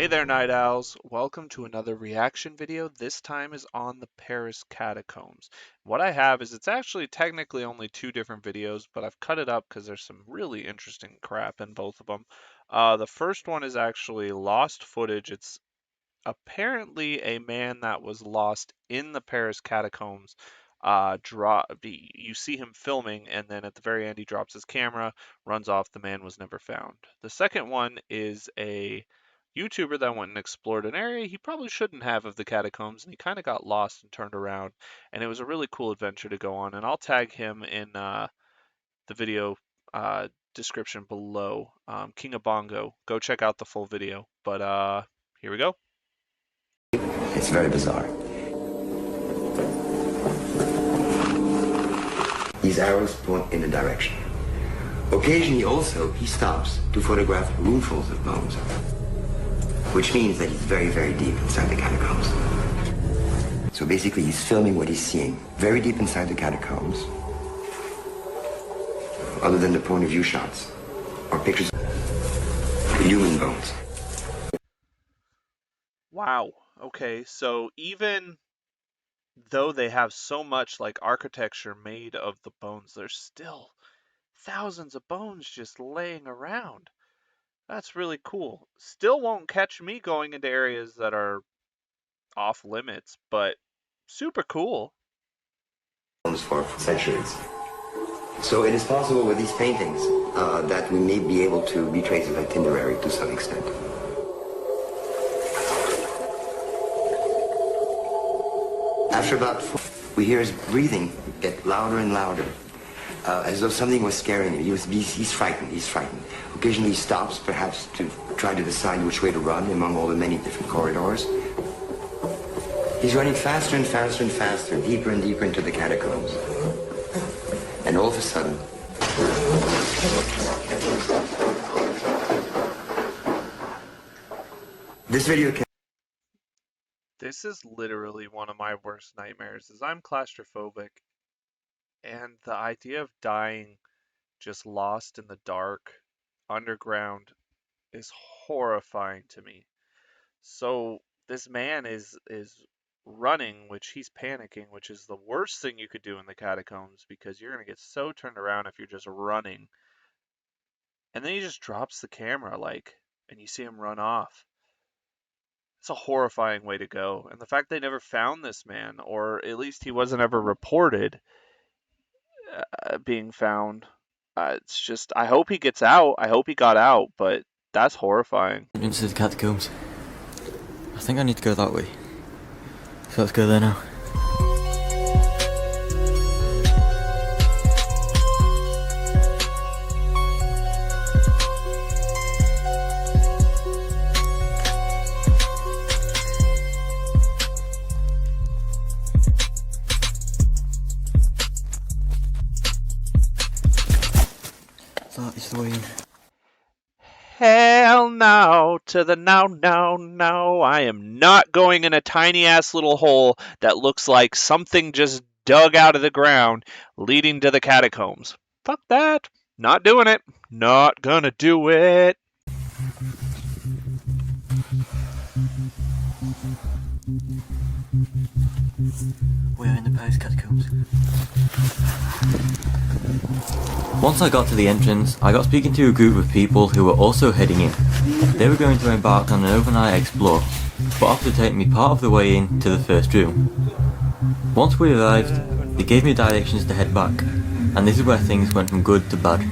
there, Night Owls. Welcome to another reaction video. This time is on the Paris Catacombs. What I have is it's actually technically only two different videos, but I've cut it up because there's some really interesting crap in both of them. The first one is actually lost footage. It's apparently a man that was lost in the Paris Catacombs. You see him filming, and then at the very end he drops his camera, runs off. The man was never found. The second one is a YouTuber that went and explored an area he probably shouldn't have of the catacombs, and he kind of got lost and turned around, and it was a really cool adventure to go on. And I'll tag him in the video description below. KingofBongo. Go check out the full video. But here we go. It's very bizarre. These arrows point in a direction. Occasionally also, he stops to photograph roomfuls of bones, which means that he's very, very deep inside the catacombs. So basically, he's filming what he's seeing very deep inside the catacombs, other than the point of view shots or pictures of human bones. Wow. Okay, so even though they have so much like architecture made of the bones, there's still thousands of bones just laying around. That's really cool. Still won't catch me going into areas that are off limits, but super cool. For centuries. So it is possible with these paintings that we may be able to retrace his itinerary to some extent. After about 4, we hear his breathing get louder and louder, as though something was scaring him. He's frightened, he's frightened. Occasionally he stops, perhaps to try to decide which way to run among all the many different corridors. He's running faster and faster and faster, deeper and deeper into the catacombs. And all of a sudden, this video can... This is literally one of my worst nightmares, is I'm claustrophobic, and the idea of dying just lost in the dark underground is horrifying to me. So this man is running, which he's panicking, which is the worst thing you could do in the catacombs because you're going to get so turned around if you're just running. And then he just drops the camera, and you see him run off. It's a horrifying way to go. And the fact they never found this man, or at least he wasn't ever reported being found, it's just, I hope he gets out. I hope he got out, but that's horrifying. Into the catacombs. I think I need to go that way. So let's go there now. That is the way in. Hell no to the no, no, no. I am not going in a tiny ass little hole that looks like something just dug out of the ground leading to the catacombs. Fuck that. Not doing it. Not gonna do it. We're in the Paris Catacombs. Once I got to the entrance, I got speaking to a group of people who were also heading in. They were going to embark on an overnight explore, but offered to take me part of the way in to the first room. Once we arrived, they gave me directions to head back, and this is where things went from good to bad.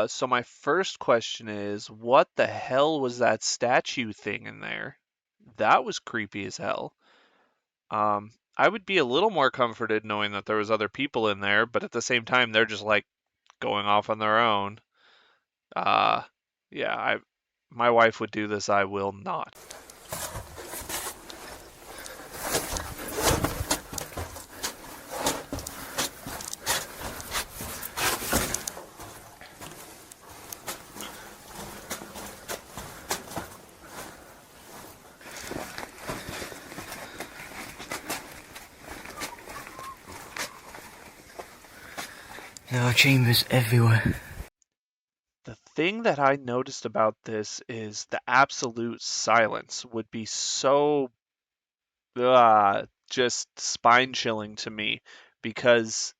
So my first question is, what the hell was that statue thing in there? That was creepy as hell. I would be a little more comforted knowing that there was other people in there, but at the same time, they're just like going off on their own. Yeah, my wife would do this. I will not. There are chambers everywhere. The thing that I noticed about this is the absolute silence would be so just spine chilling to me because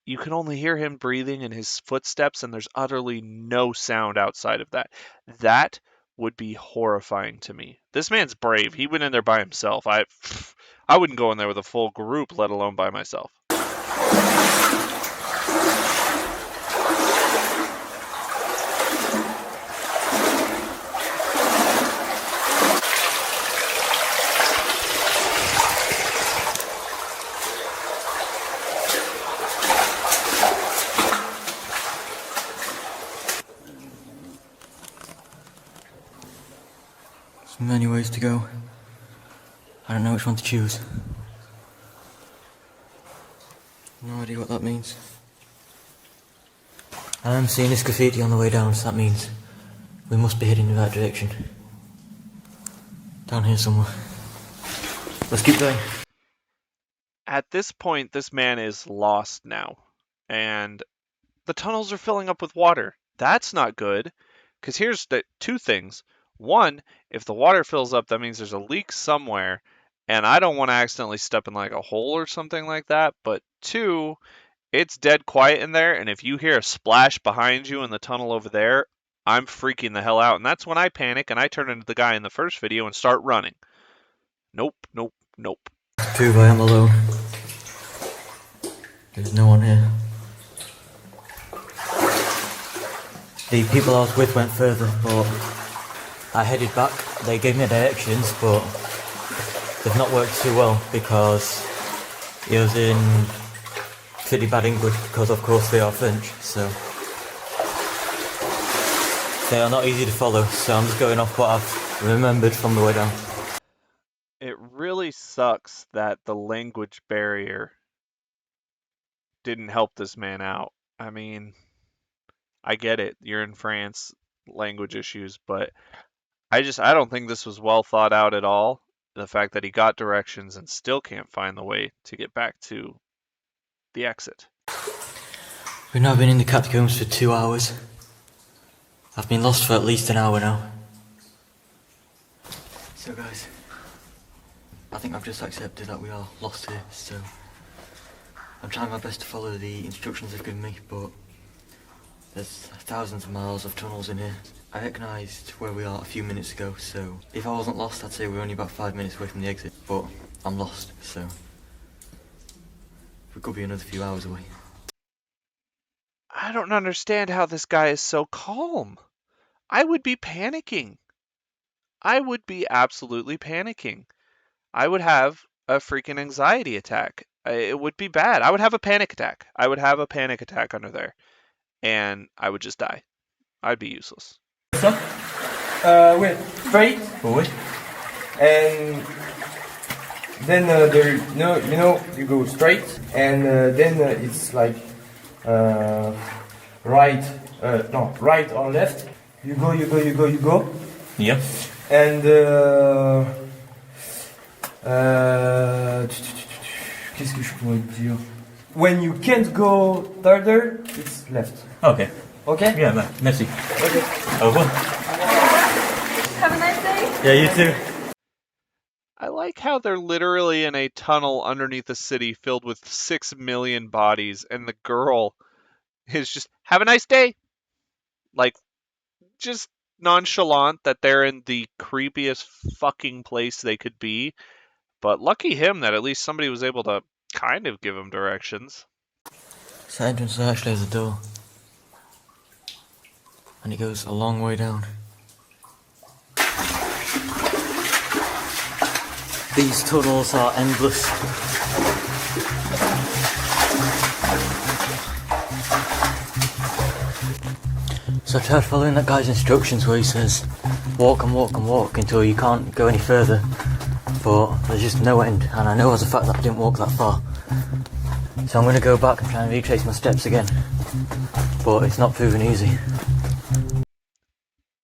you can only hear him breathing and his footsteps, and there's utterly no sound outside of that. That would be horrifying to me. This man's brave. He went in there by himself. I wouldn't go in there with a full group, let alone by myself. There's many ways to go. I don't know which one to choose. No idea what that means. I'm seeing this graffiti on the way down, so that means we must be heading in the right direction. Down here somewhere. Let's keep going. At this point, this man is lost now, and the tunnels are filling up with water. That's not good, because here's the two things. One, if the water fills up, that means there's a leak somewhere, and I don't want to accidentally step in like a hole or something like that. But two, it's dead quiet in there, and if you hear a splash behind you in the tunnel over there, I'm freaking the hell out. And that's when I panic and I turn into the guy in the first video and start running. Nope, nope, nope. Prove I am alone. There's no one here. The people I was with went further, but I headed back. They gave me directions, but they've not worked too well because it was in pretty bad English because of course they are French, so they are not easy to follow, so I'm just going off what I've remembered from the way down. It really sucks that the language barrier didn't help this man out. I mean, I get it. You're in France, language issues, but I don't think this was well thought out at all. The fact that he got directions and still can't find the way to get back to the exit. We've now been in the catacombs for 2 hours. I've been lost for at least an hour now. So guys, I think I've just accepted that we are lost here, so I'm trying my best to follow the instructions they've given me, but there's thousands of miles of tunnels in here. I recognised where we are a few minutes ago, so if I wasn't lost, I'd say we're only about 5 minutes away from the exit, but I'm lost, so we could be another few hours away. I don't understand how this guy is so calm. I would be panicking. I would be absolutely panicking. I would have a freaking anxiety attack. It would be bad. I would have a panic attack. I would have a panic attack under there. And I would just die. I'd be useless. Wait, straight. Forward. And then you go straight, and then it's like right, right or left. You go. Yep. And qu'est-ce que je pourrais dire? When you can't go further, it's left. Okay. Okay? Yeah, man. Merci. Okay. Over. Have a nice day. Yeah, you too. I like how they're literally in a tunnel underneath a city filled with 6 million bodies, and the girl is just, have a nice day. Like, just nonchalant that they're in the creepiest fucking place they could be. But lucky him that at least somebody was able to kind of give him directions. This entrance actually has a door. And it goes a long way down. These tunnels are endless. So I tried following that guy's instructions where he says walk and walk and walk until you can't go any further, but there's just no end, and I know as a fact that I didn't walk that far. So I'm going to go back and try and retrace my steps again, but it's not proving easy.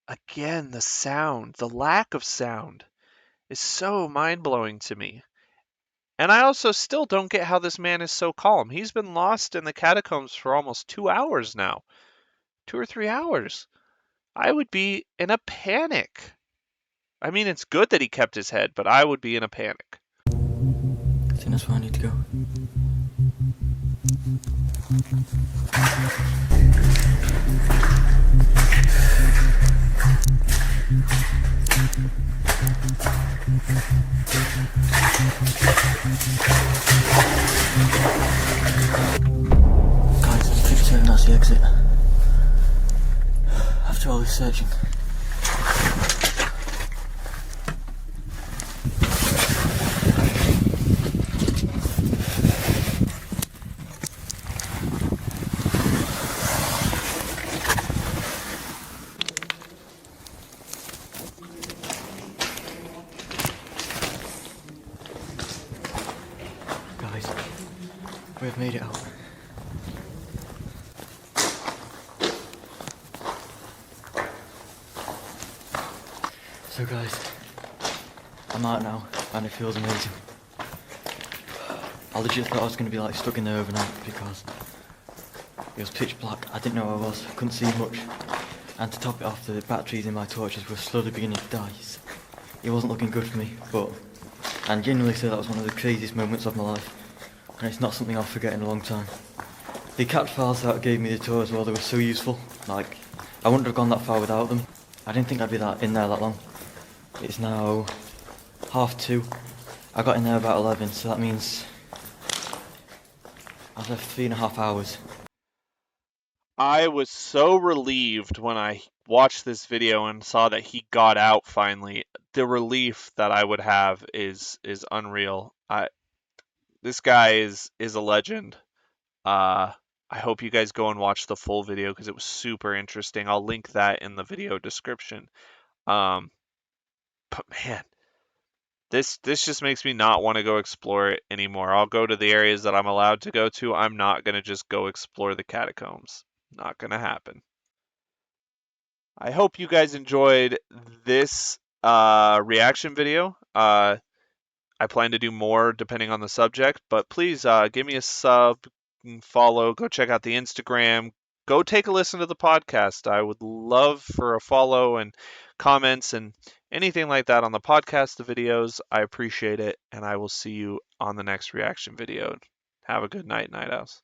Again, the sound, the lack of sound is so mind-blowing to me. And I also still don't get how this man is so calm. He's been lost in the catacombs for almost 2 hours now. 2 or 3 hours. I would be in a panic. I mean, it's good that he kept his head, but I would be in a panic. I think that's where I need to go. Guys, I'm pretty certain that's the exit. After all this searching. Guys, we have made it out. So guys, I'm out now and it feels amazing. I legit thought I was going to be like stuck in there overnight because it was pitch black. I didn't know where I was, I couldn't see much. And to top it off, the batteries in my torches were slowly beginning to die. It wasn't looking good for me, but I genuinely say that was one of the craziest moments of my life. And it's not something I'll forget in a long time. The capped files that gave me the tour as well, they were so useful. Like, I wouldn't have gone that far without them. I didn't think I'd be in there that long. It's now 2:30. I got in there about 11, so that means I've left 3.5 hours. I was so relieved when I watched this video and saw that he got out finally. The relief that I would have is unreal. This guy is a legend. I hope you guys go and watch the full video because it was super interesting. I'll link that in the video description. But man, this just makes me not want to go explore it anymore. I'll go to the areas that I'm allowed to go to. I'm not gonna just go explore the catacombs. Not gonna happen. I hope you guys enjoyed this reaction video. I plan to do more depending on the subject, but please give me a sub, follow, go check out the Instagram, go take a listen to the podcast. I would love for a follow and comments and anything like that on the podcast, the videos. I appreciate it, and I will see you on the next reaction video. Have a good night, Night Owls.